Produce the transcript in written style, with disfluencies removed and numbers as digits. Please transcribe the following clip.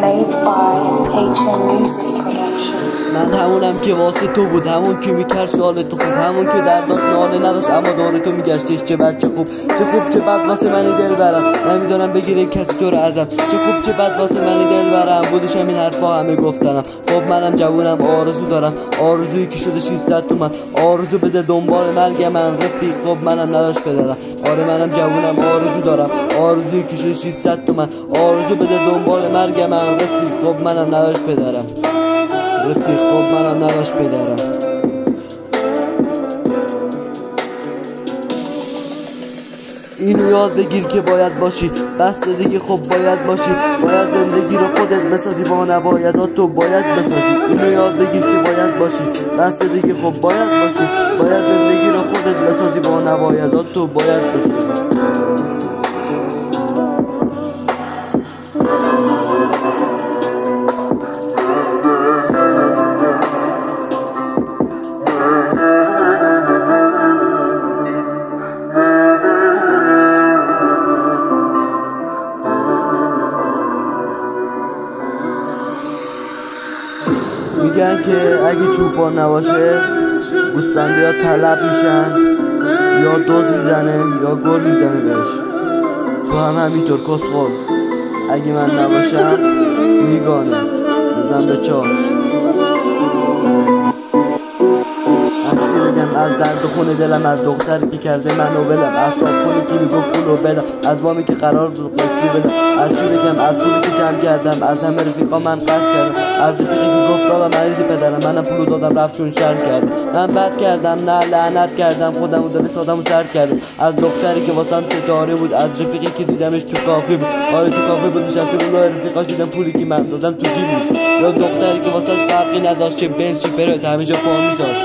Made by HN Music Production. من همونم که واسه تو بود، همون که میکرد شال تو خوب، همون که درداش ناله نداشت اما داره تو میگشتش. چه بد چه خوب چه خوب چه بد واسه منی دل برم، نمیذارم بگیره کسی تو رو ازم. چه خوب چه بد واسه منی دل برم، بودشم این حرفا همه گفتنم. خب منم جوونم آرزو دارم، آرزویی که شده 600 تومن، آرزو بده دنبال مرگ من رفیق. خب منم نداشت پدرم، آره منم جوونم آرزو دارم، آرزویی که شده 600 تومن، آرزو بده دنبال مرگ من رفیق. خب منم نداشت پدرم رفیق، خب منم نداشت پدرم. اینو یاد بگیر که باید باشی، بس دیگه خب باید باشی، باید زندگی رو خودت بسازی، با نبایدات تو باید بسازی. اینو یاد بگیر که باید باشی، بس دیگه خب باید باشی، باید زندگی رو خودت بسازی، با نبایدات تو باید بسازی. میگن که اگه چوپان نباشه گوسفندی ها طلب میشن، یا دوز میزنه یا گل میزنه بهش. تو هم همینطور کسخل، اگه من نباشم میگانت بزن به چاک. از چی بگم، از درد خونه دلم، از دختری که کرده منو ولم، از صاحب خونه که میگفت پولو بدم، از وامی که قرار بود قسطی بدم. از چی بگم، از پولی که جمع کردم، از همه رفیقا من قرض کردم، از رفیقی که گفت دادم مریض پدرم، منم پولو دادم رفت چون شرم کردم. من بد کردم نه لعنت کردم، خودمو دل سادمو سرد کردم. از دختری که واسم ستاره بود، از رفیقی که دیدمش تو کافه بود، آره تو کافه بود نشسته بود لای رفیقاش، دیدم پولی که من دادم تو جیب نیست. یا دختری که واسش فرقی نداشت، چه بنز چه پرایت همینجا پا میذاشت.